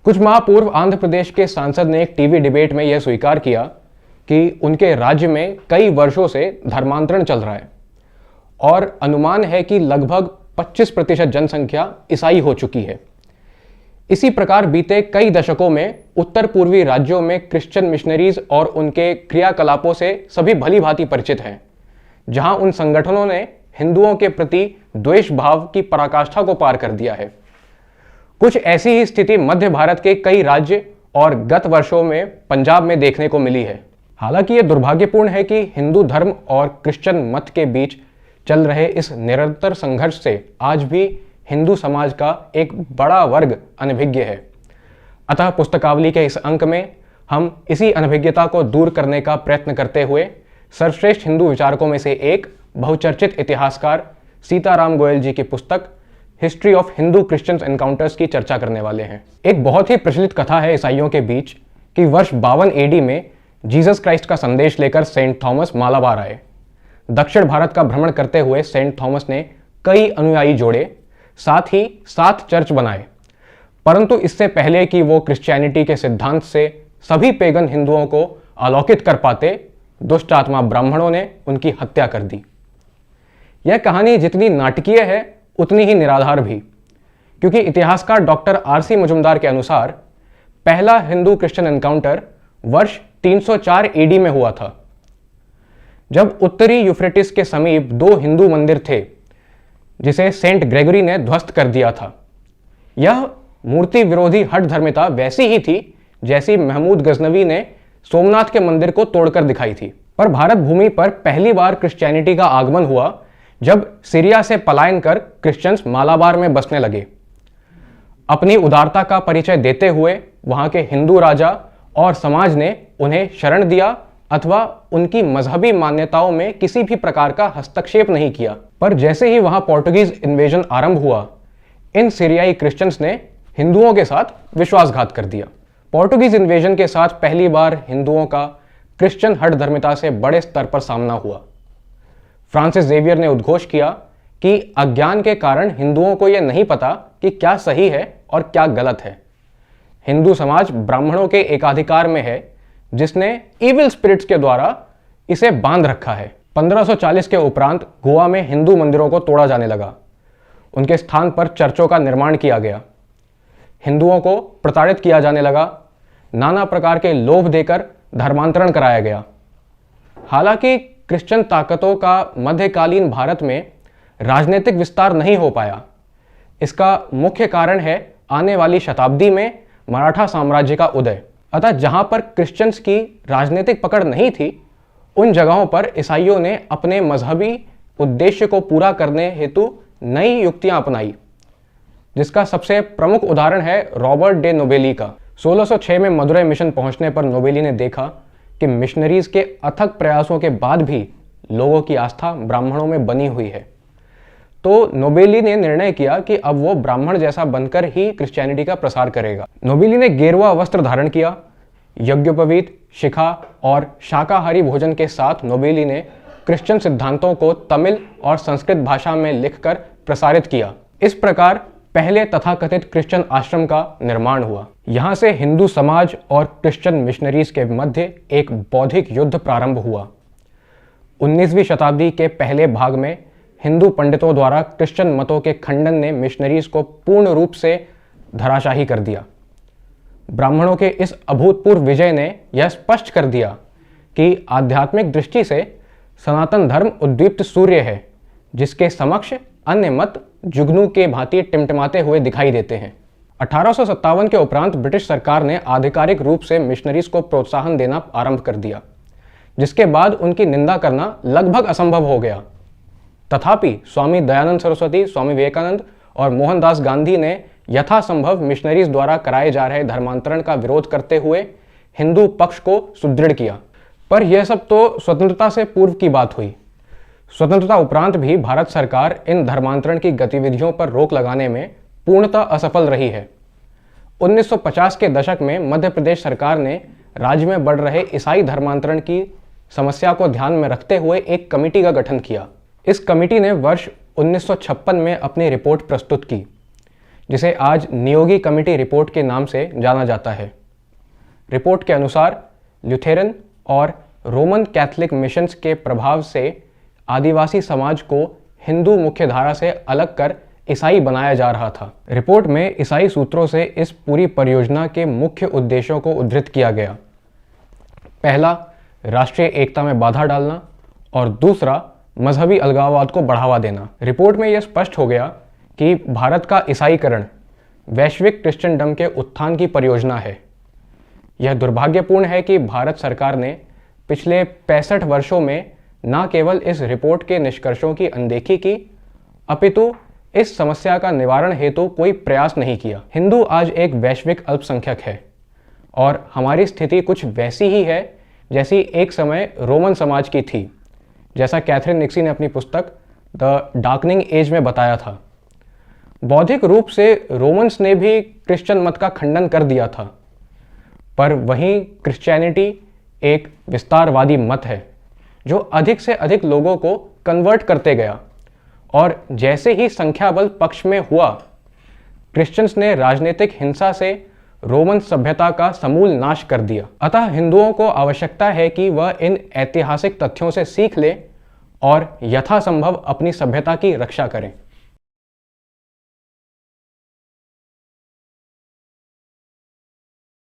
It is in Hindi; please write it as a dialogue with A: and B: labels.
A: कुछ माह पूर्व आंध्र प्रदेश के सांसद ने एक टीवी डिबेट में यह स्वीकार किया कि उनके राज्य में कई वर्षों से धर्मांतरण चल रहा है और अनुमान है कि लगभग 25% जनसंख्या ईसाई हो चुकी है। इसी प्रकार बीते कई दशकों में उत्तर पूर्वी राज्यों में क्रिश्चियन मिशनरीज और उनके क्रियाकलापों से सभी भली भांति परिचित हैं, जहां उन संगठनों ने हिंदुओं के प्रति द्वेष भाव की पराकाष्ठा को पार कर दिया है। कुछ ऐसी ही स्थिति मध्य भारत के कई राज्य और गत वर्षों में पंजाब में देखने को मिली है। हालांकि यह दुर्भाग्यपूर्ण है कि हिंदू धर्म और क्रिश्चियन मत के बीच चल रहे इस निरंतर संघर्ष से आज भी हिंदू समाज का एक बड़ा वर्ग अनभिज्ञ है। अतः पुस्तकावली के इस अंक में हम इसी अनभिज्ञता को दूर करने का प्रयत्न करते हुए सर्वश्रेष्ठ हिंदू विचारकों में से एक बहुचर्चित इतिहासकार सीताराम गोयल जी की पुस्तक history of Hindu Christians encounters की चर्चा करने वाले हैं। एक बहुत ही प्रचलित कथा है ईसाइयों के बीच कि वर्ष 52 एडी में जीसस क्राइस्ट का संदेश लेकर सेंट थॉमस मालाबार आए। दक्षिण भारत का भ्रमण करते हुए सेंट थॉमस ने कई अनुयायी जोड़े, साथ ही 7 चर्च बनाए, परंतु इससे पहले कि वो क्रिश्चियनिटी के सिद्धांत से सभी पेगन हिंदुओं को अलौकित कर पाते, दुष्ट आत्मा ब्राह्मणों ने उनकी हत्या कर दी। यह कहानी जितनी नाटकीय है उतनी ही निराधार भी, क्योंकि इतिहासकार डॉक्टर आर.सी. मुजुमदार के अनुसार पहला हिंदू क्रिश्चियन एनकाउंटर वर्ष 304 एडी में हुआ था, जब उत्तरी यूफ्रेटिस के समीप 2 हिंदू मंदिर थे जिसे सेंट ग्रेगरी ने ध्वस्त कर दिया था। यह मूर्ति विरोधी हठ धर्मिता वैसी ही थी जैसी महमूद गजनवी ने सोमनाथ के मंदिर को तोड़कर दिखाई थी। पर भारत भूमि पर पहली बार क्रिश्चियनिटी का आगमन हुआ जब सीरिया से पलायन कर क्रिश्चियंस मालाबार में बसने लगे। अपनी उदारता का परिचय देते हुए वहां के हिंदू राजा और समाज ने उन्हें शरण दिया अथवा उनकी मजहबी मान्यताओं में किसी भी प्रकार का हस्तक्षेप नहीं किया। पर जैसे ही वहां पोर्टुगीज इन्वेजन आरंभ हुआ, इन सीरियाई क्रिश्चियंस ने हिंदुओं के साथ विश्वासघात कर दिया। पोर्टुगीज इन्वेजन के साथ पहली बार हिंदुओं का क्रिश्चियन हठ धर्मिता से बड़े स्तर पर सामना हुआ। फ्रांसिस जेवियर ने उद्घोष किया कि अज्ञान के कारण हिंदुओं को यह नहीं पता कि क्या सही है और क्या गलत है। हिंदू समाज ब्राह्मणों के एकाधिकार में है, जिसने इविल स्पिरिट्स के द्वारा इसे बांध रखा है। 1540 के उपरांत गोवा में हिंदू मंदिरों को तोड़ा जाने लगा। उनके स्थान पर चर्चों का निर्माण किया गया। हिंदुओं को प्रताड़ित किया जाने लगा। नाना प्रकार के लोभ देकर धर्मांतरण कराया गया। हालांकि क्रिश्चियन ताकतों का मध्यकालीन भारत में राजनीतिक विस्तार नहीं हो पाया। इसका मुख्य कारण है आने वाली शताब्दी में मराठा साम्राज्य का उदय। अतः जहां पर क्रिश्चियंस की राजनीतिक पकड़ नहीं थी, उन जगहों पर ईसाइयों ने अपने मजहबी उद्देश्य को पूरा करने हेतु नई युक्तियां अपनाई, जिसका सबसे प्रमुख उदाहरण है रॉबर्ट डे नोबेली का। 1606 में मदुरै मिशन पहुंचने पर नोबेली ने देखा कि मिशनरीज के अथक प्रयासों के बाद भी लोगों की आस्था ब्राह्मणों में बनी हुई है। तो नोबेली ने निर्णय किया कि अब वो ब्राह्मण जैसा बनकर ही क्रिश्चियनिटी का प्रसार करेगा। नोबेली ने गेरुआ वस्त्र धारण किया। यज्ञोपवीत, शिखा और शाकाहारी भोजन के साथ नोबेली ने क्रिश्चियन सिद्धांतों को तमिल और संस्कृत भाषा में लिखकर प्रसारित किया। इस प्रकार पहले तथाकथित क्रिश्चियन आश्रम का निर्माण हुआ। यहां से हिंदू समाज और क्रिश्चियन मिशनरीज के मध्य एक बौद्धिक युद्ध प्रारंभ हुआ। 19वीं शताब्दी के पहले भाग में हिंदू पंडितों द्वारा क्रिश्चियन मतों के खंडन ने मिशनरीज को पूर्ण रूप से धराशाही कर दिया। ब्राह्मणों के इस अभूतपूर्व विजय ने यह स्पष्ट कर दिया कि आध्यात्मिक दृष्टि से सनातन धर्म उद्दीप्त सूर्य है, जिसके समक्ष अन्य मत जुगनू के भांति टिमटिमाते हुए दिखाई देते हैं। 1857 के उपरांत ब्रिटिश सरकार ने आधिकारिक रूप से मिशनरीज को प्रोत्साहन देना आरंभ कर दिया, जिसके बाद उनकी निंदा करना लगभग असंभव हो गया। तथापि स्वामी दयानंद सरस्वती, स्वामी विवेकानंद और मोहनदास गांधी ने यथासंभव मिशनरीज द्वारा कराए जा रहे धर्मांतरण का विरोध करते हुए हिंदू पक्ष को सुदृढ़ किया। पर यह सब तो स्वतंत्रता से पूर्व की बात हुई। स्वतंत्रता उपरांत भी भारत सरकार इन धर्मांतरण की गतिविधियों पर रोक लगाने में पूर्णतः असफल रही है। 1950 के दशक में मध्य प्रदेश सरकार ने राज्य में बढ़ रहे ईसाई धर्मांतरण की समस्या को ध्यान में रखते हुए एक कमेटी का गठन किया। इस कमेटी ने वर्ष 1956 में अपनी रिपोर्ट प्रस्तुत की, जिसे आज नियोगी कमेटी रिपोर्ट के नाम से जाना जाता है। रिपोर्ट के अनुसार ल्यूथेरन और रोमन कैथोलिक मिशंस के प्रभाव से आदिवासी समाज को हिंदू मुख्यधारा से अलग कर ईसाई बनाया जा रहा था। रिपोर्ट में ईसाई सूत्रों से इस पूरी परियोजना के मुख्य उद्देश्यों को उद्धृत किया गया। पहला, राष्ट्रीय एकता में बाधा डालना, और दूसरा, मजहबी अलगाववाद को बढ़ावा देना। रिपोर्ट में यह स्पष्ट हो गया कि भारत का ईसाईकरण वैश्विक क्रिश्चियनडम के उत्थान की परियोजना है। यह दुर्भाग्यपूर्ण है कि भारत सरकार ने पिछले 65 वर्षों में न केवल इस रिपोर्ट के निष्कर्षों की अनदेखी की, अपितु इस समस्या का निवारण हेतु कोई प्रयास नहीं किया। हिंदू आज एक वैश्विक अल्पसंख्यक है और हमारी स्थिति कुछ वैसी ही है जैसी एक समय रोमन समाज की थी, जैसा कैथरीन निक्सी ने अपनी पुस्तक द डार्कनिंग एज में बताया था। बौद्धिक रूप से रोमन्स ने भी क्रिश्चियन मत का खंडन कर दिया था, पर वहीं क्रिश्चियनिटी एक विस्तारवादी मत है जो अधिक से अधिक लोगों को कन्वर्ट करते गया, और जैसे ही संख्या बल पक्ष में हुआ, क्रिश्चियंस ने राजनीतिक हिंसा से रोमन सभ्यता का समूल नाश कर दिया। अतः हिंदुओं को आवश्यकता है कि वह इन ऐतिहासिक तथ्यों से सीख ले और यथासंभव अपनी सभ्यता की रक्षा करें।